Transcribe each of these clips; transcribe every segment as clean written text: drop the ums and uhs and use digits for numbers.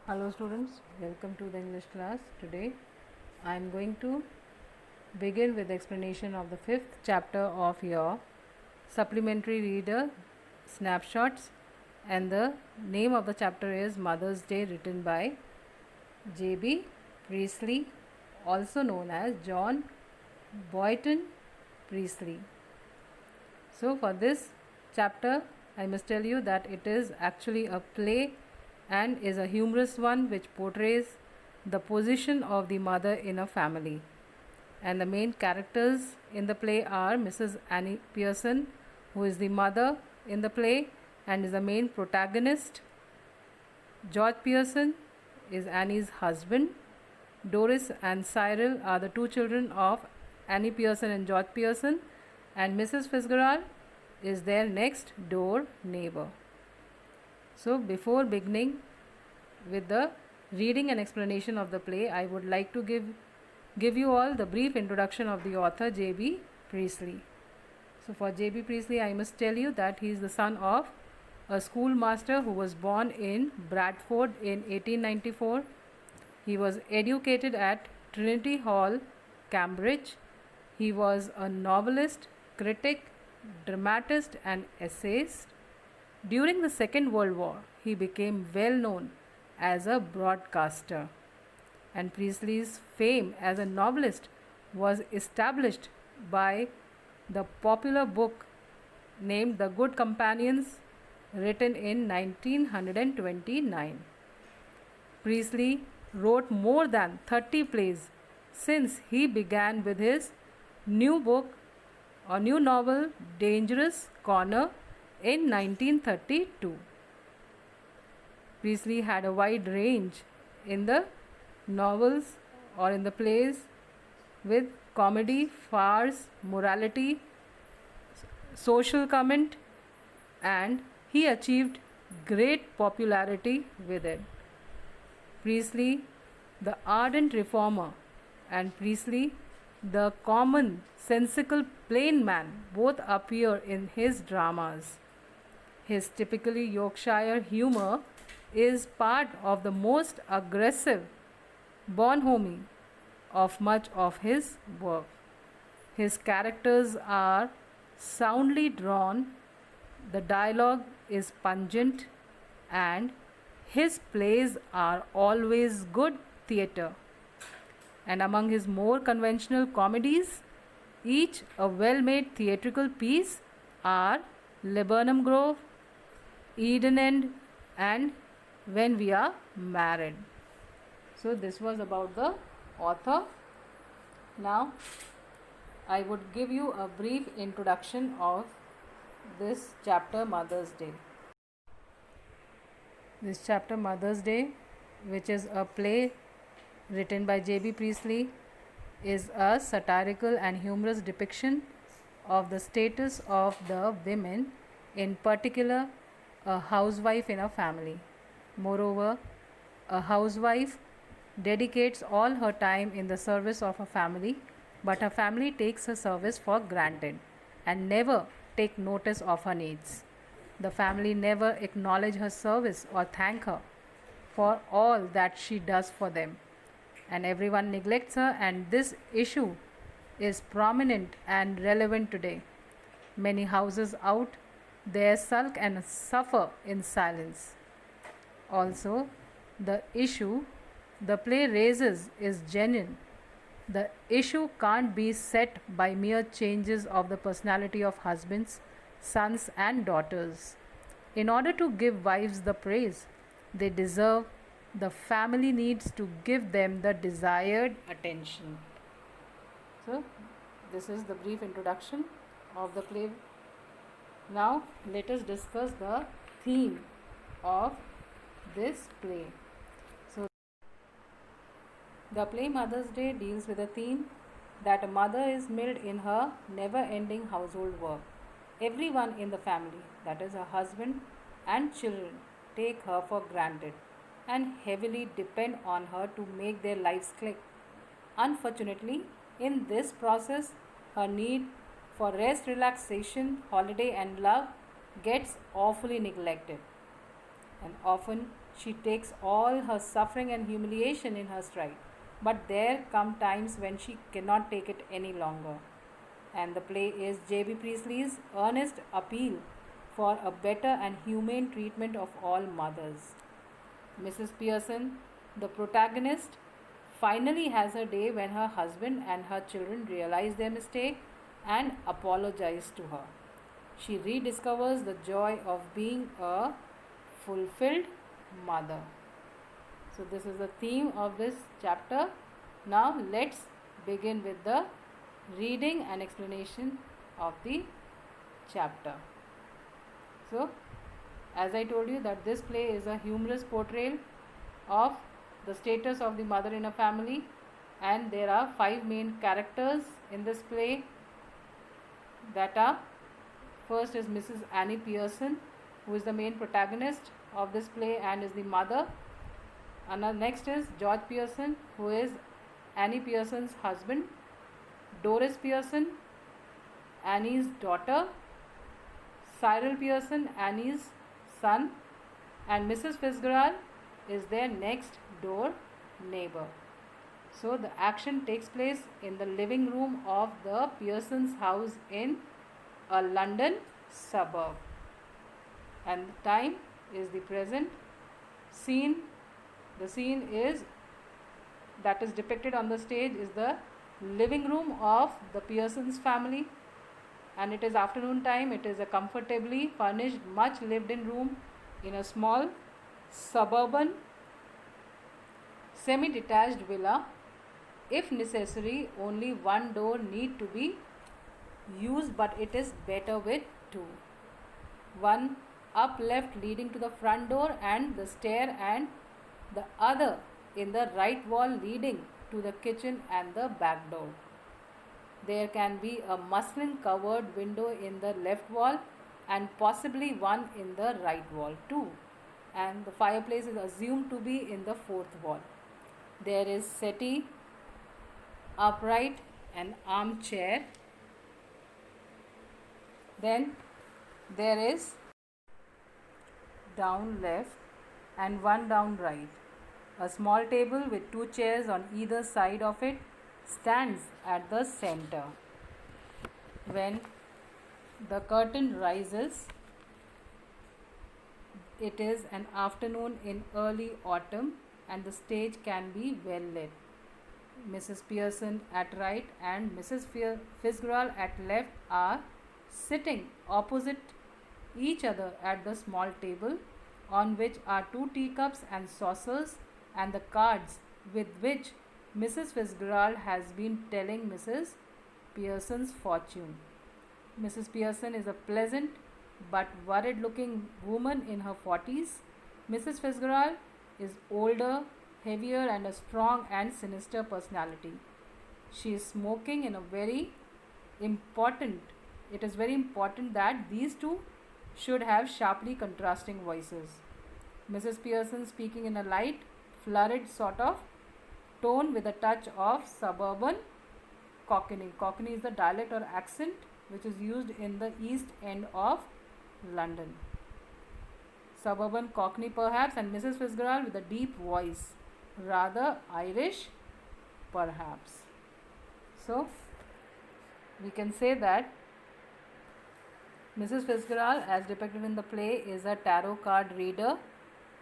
Hello students, welcome to the English class. Today I am going to begin with the explanation of the fifth chapter of your supplementary reader snapshots, and the name of the chapter is Mother's Day, written by J.B. Priestley, also known as John Boyton Priestley. So for this chapter I must tell you that it is actually a play and is a humorous one which portrays the position of the mother in a family. And the main characters in the play are Mrs. Annie Pearson, who is the mother in the play and is the main protagonist. George Pearson is Annie's husband. Doris and Cyril are the two children of Annie Pearson and George Pearson, and Mrs. Fitzgerald is their next door neighbor. So before beginning with the reading and explanation of the play, I would like to give you all the brief introduction of the author J.B. Priestley. So for J.B. Priestley, I must tell you that he is the son of a schoolmaster who was born in Bradford in 1894. He was educated at Trinity Hall, Cambridge. He was a novelist, critic, dramatist and essayist. During the Second World War, he became well known as a broadcaster, and Priestley's fame as a novelist was established by the popular book named The Good Companions, written in 1929. Priestley wrote more than 30 plays since he began with his new book or new novel Dangerous Corner in 1932. Priestley had a wide range in the novels or in the plays, with comedy, farce, morality, social comment, and he achieved great popularity with it. Priestley, the ardent reformer, and Priestley, the common, sensical, plain man, both appear in his dramas. His typically Yorkshire humour is part of the most aggressive bonhomie of much of his work. His characters are soundly drawn, the dialogue is pungent, and his plays are always good theatre. And among his more conventional comedies, each a well-made theatrical piece, are Laburnum Grove, Eden End, and When We Are Married. So this was about the author. Now I would give you a brief introduction of this chapter, Mother's Day. This chapter, Mother's Day, which is a play written by J.B. Priestley, is a satirical and humorous depiction of the status of the women, in particular a housewife in a family. Moreover, a housewife dedicates all her time in the service of her family, but her family takes her service for granted and never take notice of her needs. The family never acknowledge her service or thank her for all that she does for them, and everyone neglects her, and this issue is prominent and relevant today. Many houses out there sulk and suffer in silence. Also, the issue the play raises is genuine. The issue can't be set by mere changes of the personality of husbands, sons, and daughters. In order to give wives the praise they deserve, the family needs to give them the desired attention. So, this is the brief introduction of the play. Now, let us discuss the theme of this play. So, the play Mother's Day deals with a theme that a mother is milled in her never-ending household work. Everyone in the family, that is her husband and children, take her for granted and heavily depend on her to make their lives click. Unfortunately, in this process, her need for rest, relaxation, holiday, and love gets awfully neglected. And often She takes all her suffering and humiliation in her stride. But there come times when she cannot take it any longer. And the play is J.B. Priestley's earnest appeal for a better and humane treatment of all mothers. Mrs. Pearson, the protagonist, finally has her day when her husband and her children realize their mistake and apologize to her. She rediscovers the joy of being a fulfilled mother. So, this is the theme of this chapter. Now, let's begin with the reading and explanation of the chapter. So, as I told you that this play is a humorous portrayal of the status of the mother in a family, and there are 5 main characters in this play that are: first is Mrs. Annie Pearson, who is the main protagonist of this play and is the mother. And next is George Pearson, who is Annie Pearson's husband. Doris Pearson, Annie's daughter. Cyril Pearson, Annie's son. And Mrs. Fitzgerald is their next door neighbor. So the action takes place in the living room of the Pearsons' house in a London suburb, and the time is the present. The scene is that is depicted on the stage is the living room of the Pearsons family, and it is afternoon time. It is a comfortably furnished, much lived in room in a small suburban semi-detached villa. If necessary, only one door need to be used, but it is better with 2. One up left leading to the front door and the stair, and the other in the right wall leading to the kitchen and the back door. There can be a muslin covered window in the left wall and possibly one in the right wall too, and the fireplace is assumed to be in the fourth wall. There is settee, upright, and armchair. Then there is down left and one down right. A small table with 2 chairs on either side of it stands at the center. When the curtain rises, it is an afternoon in early autumn and the stage can be well lit. Mrs. Pearson at right and Mrs. Fitzgerald at left are sitting opposite each other at the small table, on which are 2 teacups and saucers and the cards with which Mrs. Fitzgerald has been telling Mrs. Pearson's fortune. Mrs. Pearson is a pleasant but worried looking woman in her 40s. Mrs. Fitzgerald is older, heavier, and a strong and sinister personality. She is smoking in a very important. It is very important that these two should have sharply contrasting voices. Mrs. Pearson speaking in a light, flurried sort of tone with a touch of suburban cockney. Cockney is the dialect or accent which is used in the East End of London. Suburban cockney perhaps, and Mrs. Fitzgerald with a deep voice, rather Irish perhaps. So we can say that Mrs. Fitzgerald, as depicted in the play, is a tarot card reader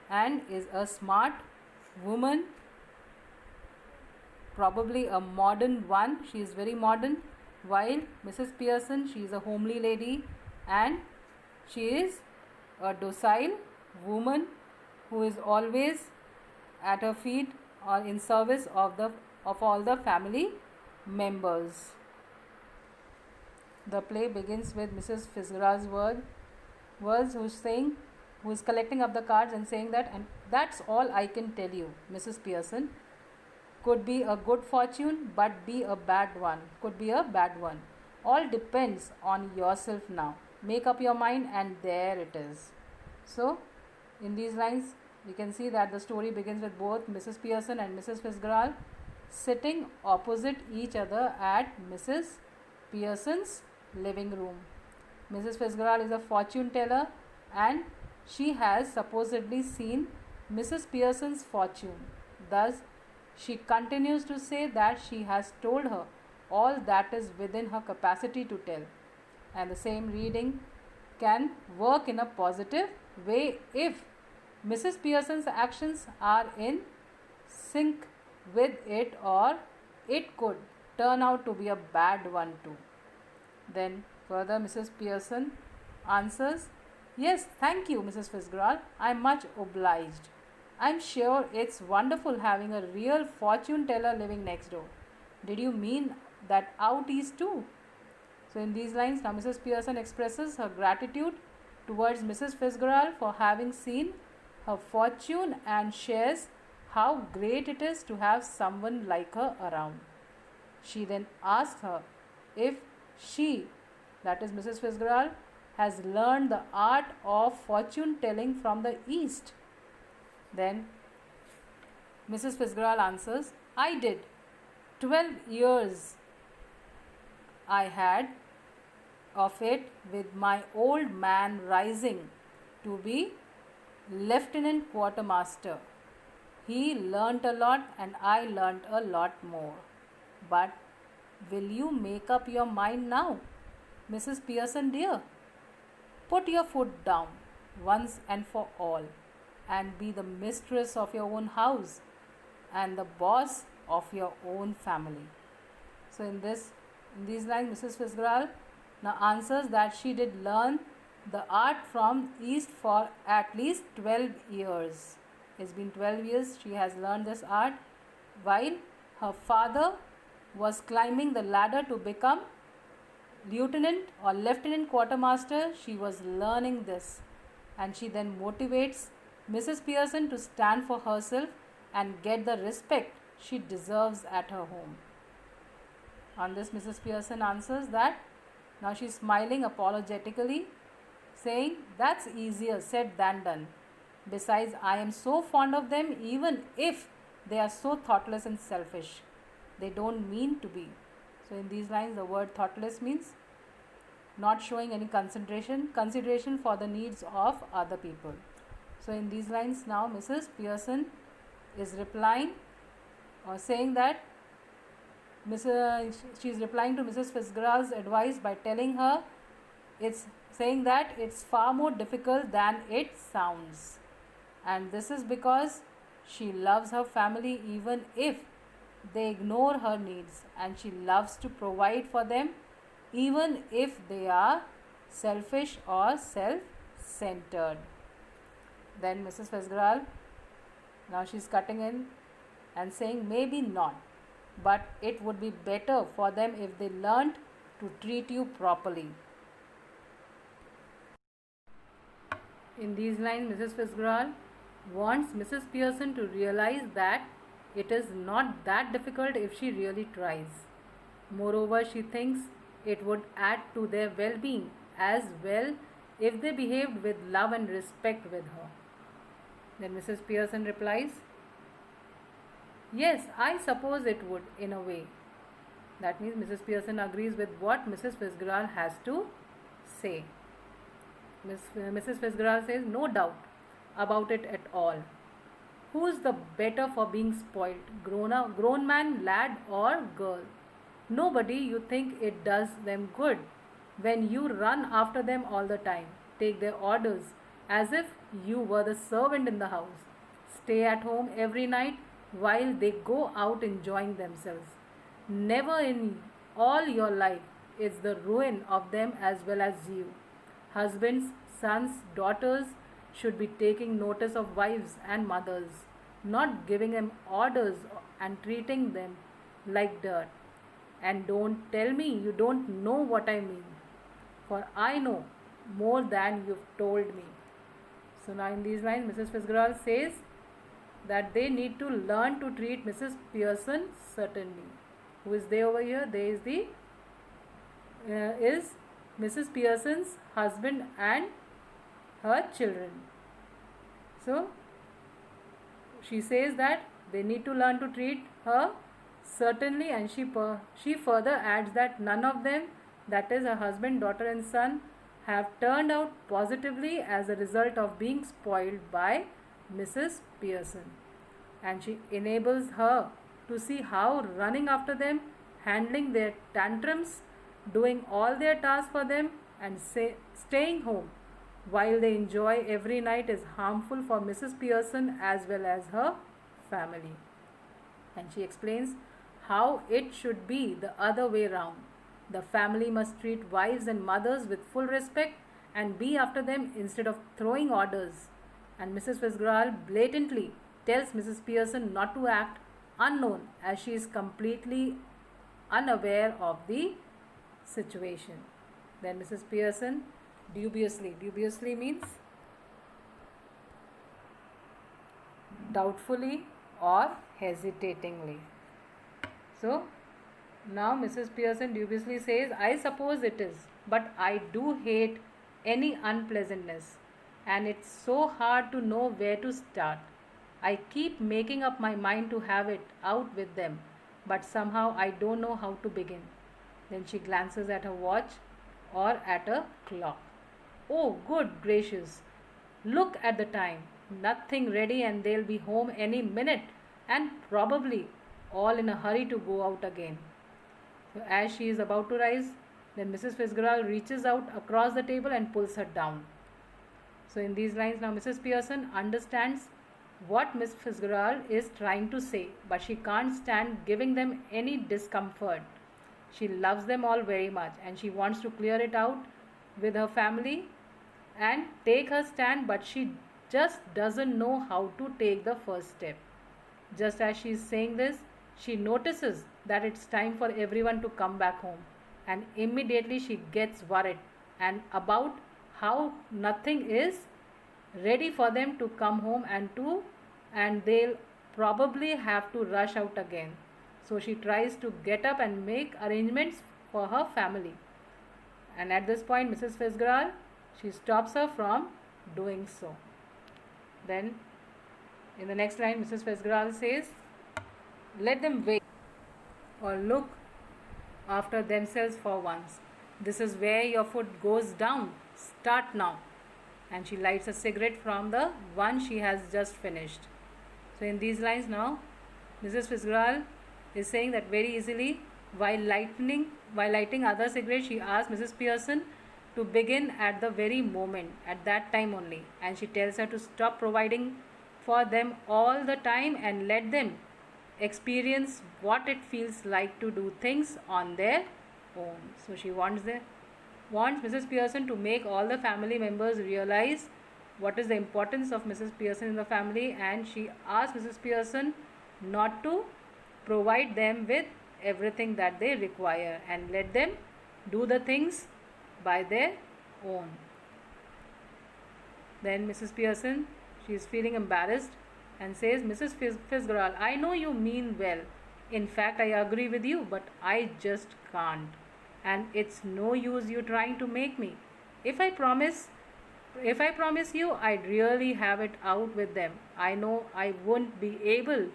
and is a smart woman, probably a modern one. She is very modern, while Mrs. Pearson, she is a homely lady and she is a docile woman who is always at her feet or in service of all the family members. The play begins with Mrs. Fitzgerald's words who is collecting up the cards and saying that, and that's all I can tell you, Mrs. Pearson. Could be a good fortune, but be a bad one. Could be a bad one. All depends on yourself now. Make up your mind, and there it is. So, in these lines, we can see that the story begins with both Mrs. Pearson and Mrs. Fitzgerald sitting opposite each other at Mrs. Pearson's living room. Mrs. Fitzgerald is a fortune teller and she has supposedly seen Mrs. Pearson's fortune. Thus, she continues to say that she has told her all that is within her capacity to tell. And the same reading can work in a positive way if Mrs. Pearson's actions are in sync with it, or it could turn out to be a bad one too. Then further Mrs. Pearson answers, "Yes, thank you, Mrs. Fitzgerald. I'm much obliged. I'm sure it's wonderful having a real fortune teller living next door. Did you mean that out east too?" So in these lines, now Mrs. Pearson expresses her gratitude towards Mrs. Fitzgerald for having seen her fortune and shares how great it is to have someone like her around. She then asks her if she, that is Mrs. Fitzgerald, has learned the art of fortune telling from the East. Then Mrs. Fitzgerald answers, "I did. 12 years I had of it, with my old man rising to be lieutenant quartermaster. He learnt a lot and I learnt a lot more. But will you make up your mind now, Mrs. Pearson dear? Put your foot down once and for all and be the mistress of your own house and the boss of your own family." So in these lines, Mrs. Fitzgerald now answers that she did learn the art from East for at least 12 years. It's been 12 years she has learned this art. While her father was climbing the ladder to become lieutenant or lieutenant quartermaster, she was learning this, and she then motivates Mrs. Pearson to stand for herself and get the respect she deserves at her home. On this, Mrs. Pearson answers that now she's smiling apologetically, saying, "That's easier said than done. Besides, I am so fond of them, even if they are so thoughtless and selfish. They don't mean to be." So in these lines, the word thoughtless means not showing any consideration for the needs of other people. So in these lines, now Mrs. Pearson is replying or saying that she is replying to Mrs. Fitzgerald's advice by telling her saying that it's far more difficult than it sounds, and this is because she loves her family even if they ignore her needs, and she loves to provide for them even if they are selfish or self-centered. Then Mrs. Fitzgerald, now she's cutting in and saying, "Maybe not, but it would be better for them if they learned to treat you properly." In these lines, Mrs. Fitzgerald wants Mrs. Pearson to realize that it is not that difficult if she really tries. Moreover, she thinks it would add to their well-being as well if they behaved with love and respect with her. Then Mrs. Pearson replies, "Yes, I suppose it would, in a way." That means Mrs. Pearson agrees with what Mrs. Fitzgerald has to say. Mrs. Fitzgerald says, "No doubt about it at all. Who's the better for being spoiled, grown man, lad or girl? Nobody. You think it does them good when you run after them all the time, take their orders as if you were the servant in the house, stay at home every night while they go out enjoying themselves. Never in all your life is the ruin of them as well as you. Husbands, sons, daughters should be taking notice of wives and mothers, not giving them orders and treating them like dirt. And don't tell me you don't know what I mean, for I know more than you've told me." So now in these lines, Mrs. Fitzgerald says that they need to learn to treat Mrs. Pearson certainly. Who is they over here? They is Mrs. Pearson's husband and her children. So she says that they need to learn to treat her certainly, and she further adds that none of them, that is her husband, daughter and son, have turned out positively as a result of being spoiled by Mrs. Pearson, and she enables her to see how running after them, handling their tantrums, doing all their tasks for them, and staying home while they enjoy every night is harmful for Mrs. Pearson as well as her family. And she explains how it should be the other way round. The family must treat wives and mothers with full respect and be after them instead of throwing orders. And Mrs. Fitzgerald blatantly tells Mrs. Pearson not to act unknown as she is completely unaware of the situation. Then Mrs. Pearson dubiously means doubtfully or hesitatingly. So now Mrs. Pearson dubiously says, I suppose it is, but I do hate any unpleasantness, and it's so hard to know where to start. I keep making up my mind to have it out with them, but somehow I don't know how to begin. Then she glances at her watch or at a clock. Oh, good gracious! Look at the time. Nothing ready, and they'll be home any minute, and probably all in a hurry to go out again. So, as she is about to rise, then Mrs. Fitzgerald reaches out across the table and pulls her down. So, in these lines, now Mrs. Pearson understands what Miss Fitzgerald is trying to say, but she can't stand giving them any discomfort. She loves them all very much and she wants to clear it out with her family and take her stand, but she just doesn't know how to take the first step. Just as she is saying this, she notices that it's time for everyone to come back home, and immediately she gets worried and about how nothing is ready for them to come home and they'll probably have to rush out again. So she tries to get up and make arrangements for her family. And at this point, Mrs. Fitzgerald, she stops her from doing so. Then in the next line, Mrs. Fitzgerald says, let them wait or look after themselves for once. This is where your foot goes down. Start now. And she lights a cigarette from the one she has just finished. So in these lines now, Mrs. Fitzgerald is saying that very easily, while lighting other cigarettes, she asks Mrs. Pearson to begin at the very moment, at that time only, and she tells her to stop providing for them all the time and let them experience what it feels like to do things on their own. So she wants Mrs. Pearson to make all the family members realize what is the importance of Mrs. Pearson in the family, and she asks Mrs. Pearson not to provide them with everything that they require and let them do the things by their own. Then Mrs. Pearson, she is feeling embarrassed and says, Mrs. Fitzgerald, I know you mean well. In fact, I agree with you, but I just can't. And it's no use you trying to make me. If I promise you, I'd really have it out with them. I know I won't be able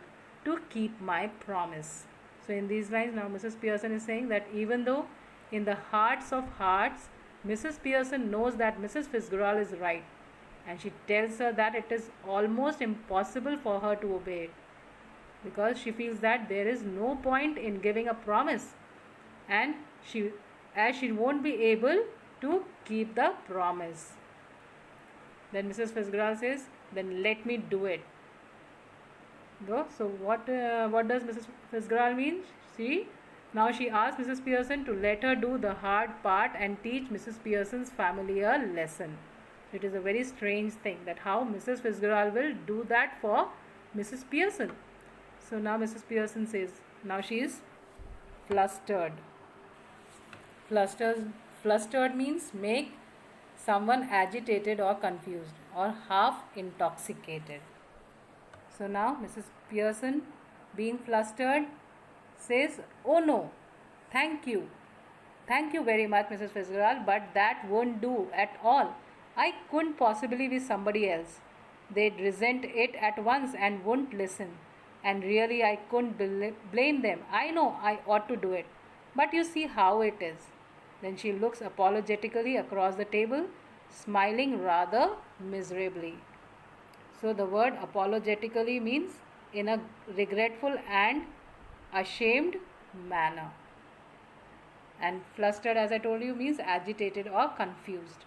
to keep my promise. So in these lines now, Mrs. Pearson is saying that even though in the hearts of hearts, Mrs. Pearson knows that Mrs. Fitzgerald is right, and she tells her that it is almost impossible for her to obey it, because she feels that there is no point in giving a promise, and she won't be able to keep the promise. Then Mrs. Fitzgerald says, then let me do it. So what does Mrs. Fitzgerald mean? See, now she asks Mrs. Pearson to let her do the hard part and teach Mrs. Pearson's family a lesson. It is a very strange thing that how Mrs. Fitzgerald will do that for Mrs. Pearson. So now Mrs. Pearson says, now she is flustered. Flustered means make someone agitated or confused or half intoxicated. So now Mrs. Pearson, being flustered, says, oh no, thank you very much, Mrs. Fitzgerald, but that won't do at all. I couldn't possibly be somebody else. They'd resent it at once and won't listen. And really I couldn't blame them. I know I ought to do it, but you see how it is. Then she looks apologetically across the table, smiling rather miserably. So the word apologetically means in a regretful and ashamed manner. And flustered, as I told you, means agitated or confused.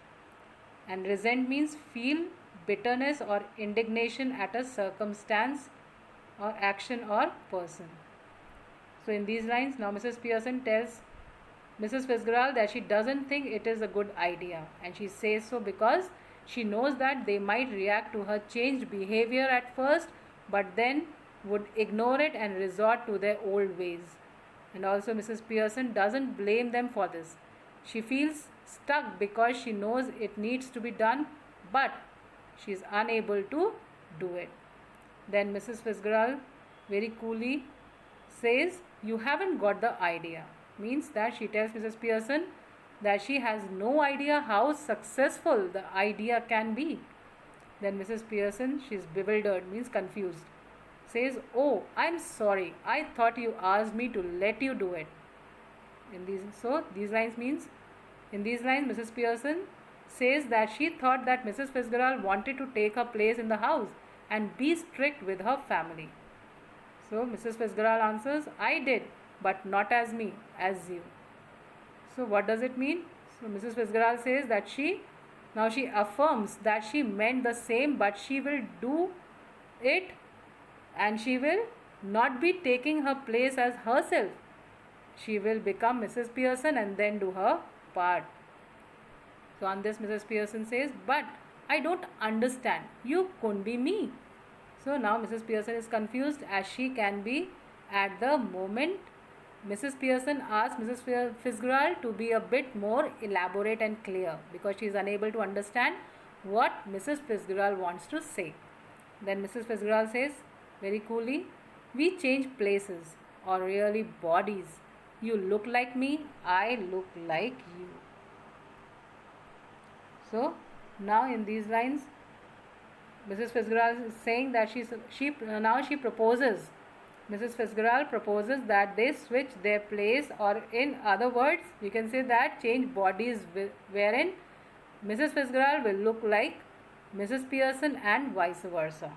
And resent means feel bitterness or indignation at a circumstance or action or person. So in these lines, now Mrs. Pearson tells Mrs. Fitzgerald that she doesn't think it is a good idea, and she says so because she knows that they might react to her changed behavior at first, but then would ignore it and resort to their old ways. And also, Mrs. Pearson doesn't blame them for this. She feels stuck because she knows it needs to be done, but she is unable to do it. Then Mrs. Fitzgerald very coolly says, "You haven't got the idea." Means that she tells Mrs. Pearson that she has no idea how successful the idea can be. Then Mrs. Pearson, she is bewildered, means confused, says, "Oh, I'm sorry. I thought you asked me to let you do it." These lines means, in these lines, Mrs. Pearson says that she thought that Mrs. Fitzgerald wanted to take her place in the house and be strict with her family. So Mrs. Fitzgerald answers, "I did, but not as me, as you." So what does it mean? So Mrs. Fitzgerald says that she affirms that she meant the same, but she will do it and she will not be taking her place as herself. She will become Mrs. Pearson and then do her part. So on this, Mrs. Pearson says, "But I don't understand. You couldn't be me." So now Mrs. Pearson is confused as she can be at the moment. Mrs. Pearson asks Mrs. Fitzgerald to be a bit more elaborate and clear because she is unable to understand what Mrs. Fitzgerald wants to say. Then Mrs. Fitzgerald says very coolly, "We change places, or really bodies. You look like me, I look like you." So now in these lines, Mrs. Fitzgerald is saying that she proposes. Mrs. Fitzgerald proposes that they switch their place, or in other words, we can say that change bodies, wherein Mrs. Fitzgerald will look like Mrs. Pearson and vice versa.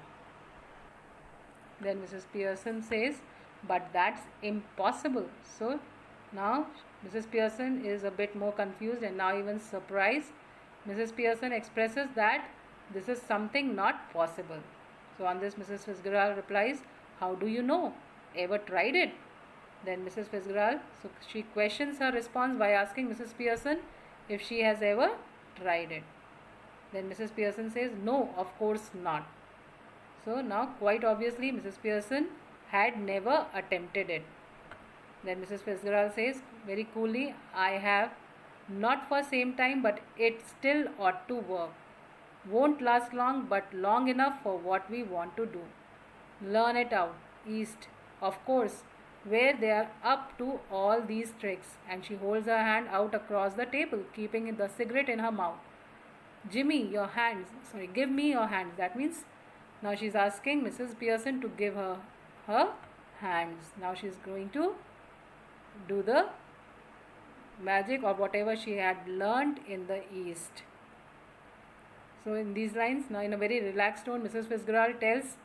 Then Mrs. Pearson says, "But that's impossible." So now Mrs. Pearson is a bit more confused and now even surprised. Mrs. Pearson expresses that this is something not possible. So on this, Mrs. Fitzgerald replies, "How do you know? Ever tried it?" Then Mrs. Fitzgerald, so she questions her response by asking Mrs. Pearson if she has ever tried it. Then Mrs. Pearson says, "No, of course not." So now quite obviously Mrs. Pearson had never attempted it. Then Mrs. Fitzgerald says very coolly, "I have, not for same time, but it still ought to work. Won't last long, but long enough for what we want to do. Learn it out, East, of course, where they are up to all these tricks." And she holds her hand out across the table, keeping the cigarette in her mouth. Give me your hands. That means now she's asking Mrs. Pearson to give her her hands. Now she's going to do the magic or whatever she had learned in the East. So in these lines, now in a very relaxed tone, Mrs. Fitzgerald tells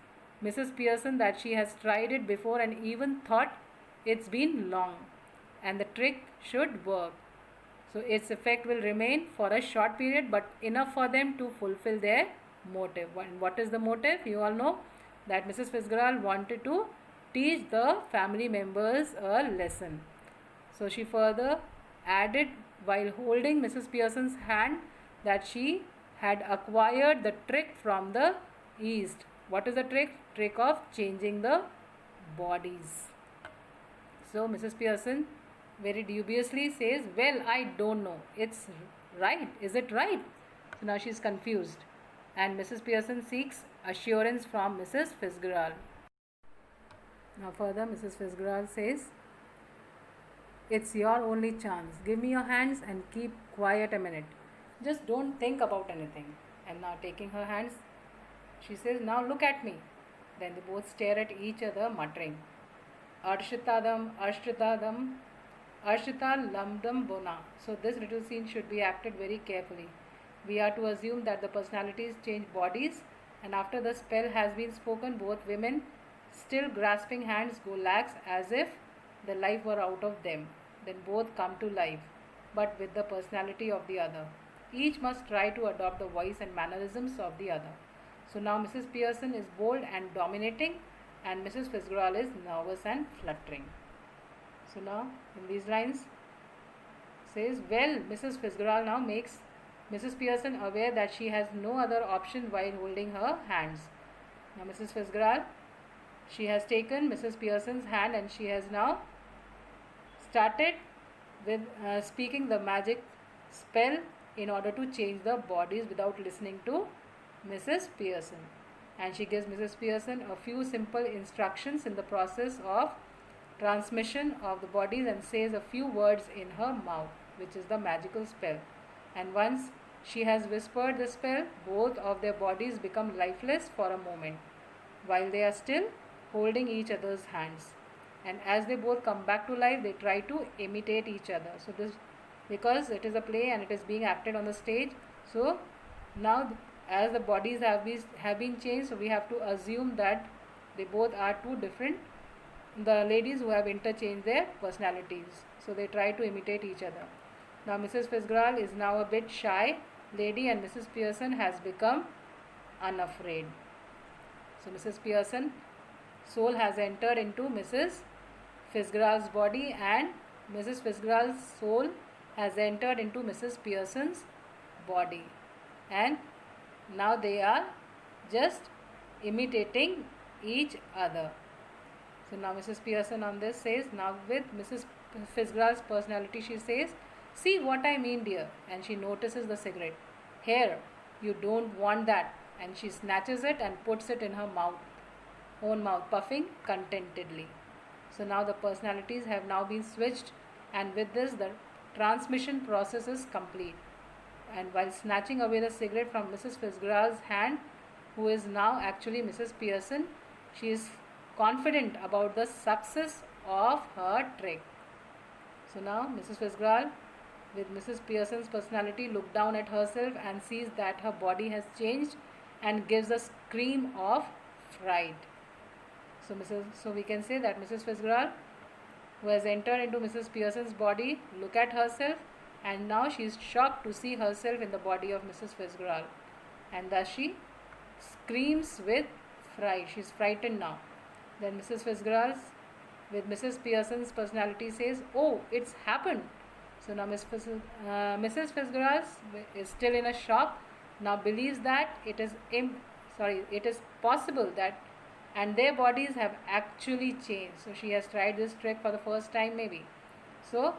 Mrs. Pearson that she has tried it before and even thought it's been long and the trick should work. So its effect will remain for a short period, but enough for them to fulfill their motive. And what is the motive? You all know that Mrs. Fitzgerald wanted to teach the family members a lesson. So she further added while holding Mrs. Pearson's hand that she had acquired the trick from the East. What is the trick? Trick of changing the bodies. So Mrs. Pearson very dubiously says, "Well, I don't know. It's right. Is it right?" So now she's confused. And Mrs. Pearson seeks assurance from Mrs. Fitzgerald. Now further, Mrs. Fitzgerald says, "It's your only chance. Give me your hands and keep quiet a minute. Just don't think about anything." And now taking her hands, she says, "Now look at me." Then they both stare at each other, muttering, "Arshitadam, Arshitadam, Arshita Lamdam Bona." So this little scene should be acted very carefully. We are to assume that the personalities change bodies and after the spell has been spoken, both women, still grasping hands, go lax as if the life were out of them. Then both come to life, but with the personality of the other. Each must try to adopt the voice and mannerisms of the other. So now Mrs. Pearson is bold and dominating, and Mrs. Fitzgerald is nervous and fluttering. So now in these lines says, well, Mrs. Fitzgerald now makes Mrs. Pearson aware that she has no other option while holding her hands. Now Mrs. Fitzgerald, she has taken Mrs. Pearson's hand and she has now started with speaking the magic spell in order to change the bodies without listening to Mrs. Pearson. And she gives Mrs. Pearson a few simple instructions in the process of transmission of the bodies and says a few words in her mouth, which is the magical spell. And once she has whispered the spell, both of their bodies become lifeless for a moment, while they are still holding each other's hands. And as they both come back to life, they try to imitate each other. So this, because it is a play and it is being acted on the stage, so now as the bodies have been changed, so we have to assume that they both are two different, the ladies who have interchanged their personalities. So they try to imitate each other. Now Mrs. Fitzgerald is now a bit shy lady and Mrs. Pearson has become unafraid. So Mrs. Pearson soul has entered into Mrs. Fitzgerald's body and Mrs. Fitzgerald's soul has entered into Mrs. Pearson's body, and now they are just imitating each other. So now Mrs. Pearson on this says, now with Mrs. Fitzgerald's personality, she says, see what I mean, dear. And she notices the cigarette. Here, you don't want that. And she snatches it and puts it in her own mouth, puffing contentedly. So now the personalities have now been switched, and with this the transmission process is complete. And while snatching away the cigarette from Mrs. Fitzgerald's hand, who is now actually Mrs. Pearson, she is confident about the success of her trick. So now Mrs. Fitzgerald, with Mrs. Pearson's personality, looks down at herself and sees that her body has changed and gives a scream of fright. So we can say that Mrs. Fitzgerald, who has entered into Mrs. Pearson's body, look at herself, and now she is shocked to see herself in the body of Mrs. Fitzgerald, and thus she screams with fright. She is frightened now. Then Mrs. Fitzgerald, with Mrs. Pearson's personality, says, oh, it's happened. So now Mrs. Fitzgerald is still in a shock, now believes that it is possible that, and their bodies have actually changed. So she has tried this trick for the first time maybe. So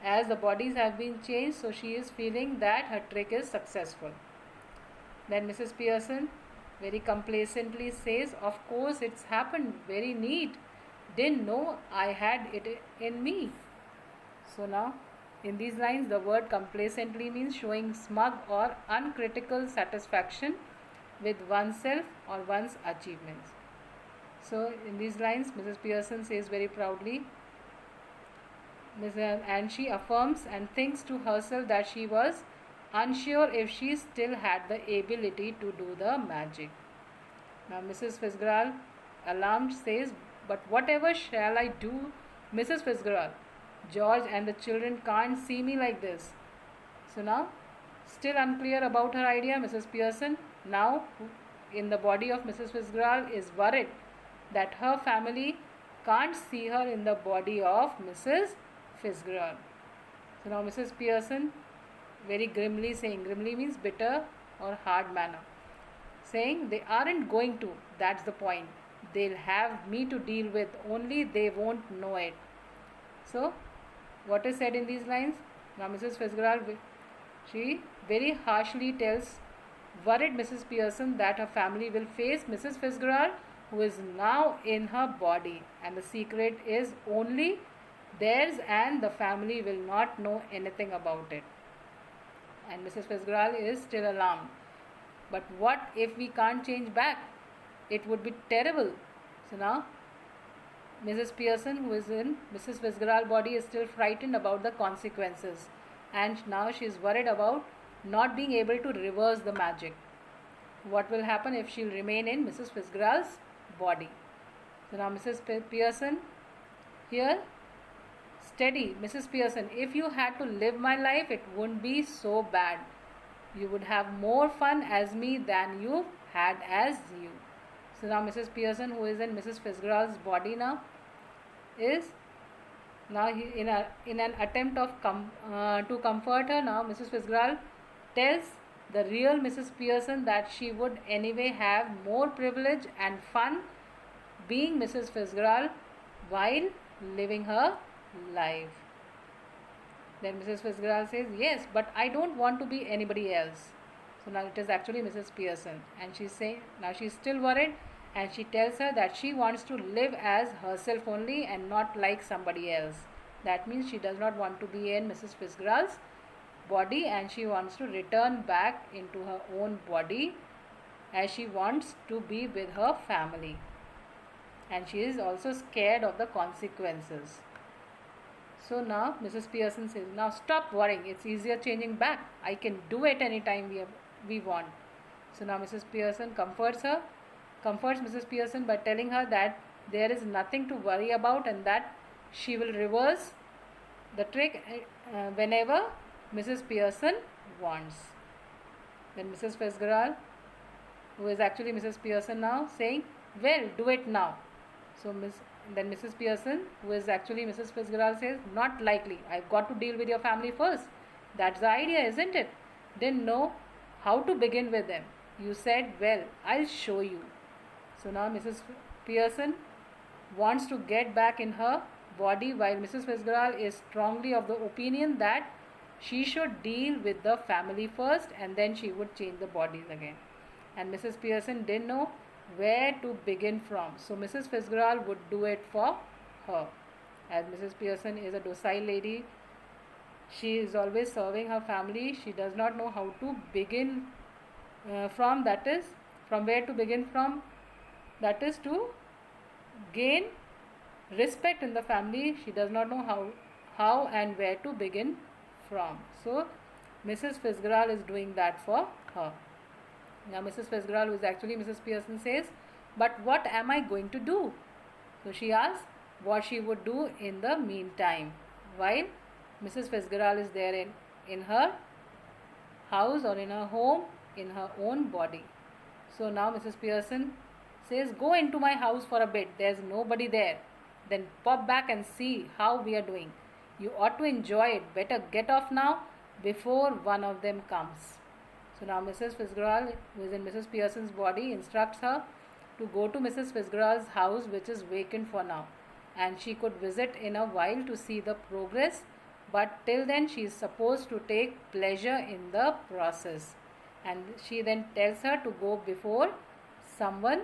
as the bodies have been changed, so she is feeling that her trick is successful. Then Mrs. Pearson very complacently says, of course it's happened, very neat, didn't know I had it in me. So now in these lines the word complacently means showing smug or uncritical satisfaction with oneself or one's achievements. So in these lines Mrs. Pearson says very proudly, and she affirms and thinks to herself that she was unsure if she still had the ability to do the magic. Now Mrs. Fitzgerald, alarmed, says, but whatever shall I do, Mrs. Fitzgerald? George and the children can't see me like this. So now, still unclear about her idea, Mrs. Pearson, now in the body of Mrs. Fitzgerald, is worried that her family can't see her in the body of Mrs. Fitzgerald. So now Mrs. Pearson very grimly saying, grimly means bitter or hard manner, saying they aren't going to, that's the point. They'll have me to deal with, only they won't know it. So what is said in these lines? Now Mrs. Fitzgerald, she very harshly tells worried Mrs. Pearson that her family will face Mrs. Fitzgerald, who is now in her body, and the secret is only theirs and the family will not know anything about it. And Mrs. Fitzgerald is still alarmed. But what if we can't change back? It would be terrible. So now Mrs. Pearson, who is in Mrs. Fitzgerald's body, is still frightened about the consequences, and now she is worried about not being able to reverse the magic. what will happen if she'll remain in Mrs. Fitzgerald's body. So now Mrs. Pearson here, steady, Mrs. Pearson, if you had to live my life, it wouldn't be so bad. You would have more fun as me than you had as you. So now Mrs. Pearson, who is in Mrs. Fitzgerald's body now, is now in an attempt of to comfort her. Now Mrs. Fitzgerald tells the real Mrs. Pearson that she would anyway have more privilege and fun being Mrs. Fitzgerald while living her life. Then Mrs. Fitzgerald says, yes, but I don't want to be anybody else. So now it is actually Mrs. Pearson, and she's saying, now she's still worried, and she tells her that she wants to live as herself only and not like somebody else. That means she does not want to be in Mrs. Fitzgerald's body, and she wants to return back into her own body, as she wants to be with her family. And she is also scared of the consequences. So now Mrs. Pearson says, now stop worrying, it's easier changing back. I can do it anytime we want. So now Mrs. Pearson comforts Mrs. Pearson by telling her that there is nothing to worry about and that she will reverse the trick whenever Mrs. Pearson wants. Then Mrs. Fitzgerald, who is actually Mrs. Pearson now, saying, well, do it now. So then Mrs. Pearson, who is actually Mrs. Fitzgerald, says, not likely. I've got to deal with your family first. That's the idea, isn't it? Didn't know how to begin with them. You said, well, I'll show you. So now Mrs. Pearson wants to get back in her body, while Mrs. Fitzgerald is strongly of the opinion that she should deal with the family first and then she would change the bodies again. And Mrs. Pearson didn't know where to begin from. So Mrs. Fitzgerald would do it for her. As Mrs. Pearson is a docile lady, she is always serving her family. She does not know how to begin from, that is, from where to begin from, that is to gain respect in the family. She does not know how and where to begin from. So Mrs. Fitzgerald is doing that for her. Now Mrs. Fitzgerald, who is actually Mrs. Pearson, says, but what am I going to do? So she asks what she would do in the meantime while Mrs. Fitzgerald is there in her house or in her home in her own body. So now Mrs. Pearson says, go into my house for a bit. There's nobody there. Then pop back and see how we are doing. You ought to enjoy it. Better get off now before one of them comes. So now Mrs. Fitzgerald, who is in Mrs. Pearson's body, instructs her to go to Mrs. Fitzgerald's house, which is vacant for now, and she could visit in a while to see the progress, but till then she is supposed to take pleasure in the process. And she then tells her to go before someone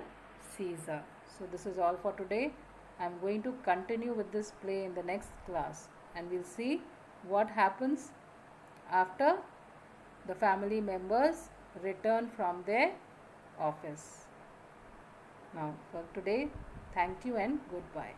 sees her. So this is all for today. I am going to continue with this play in the next class, and we'll see what happens after the family members return from their office. Now for today, thank you and goodbye.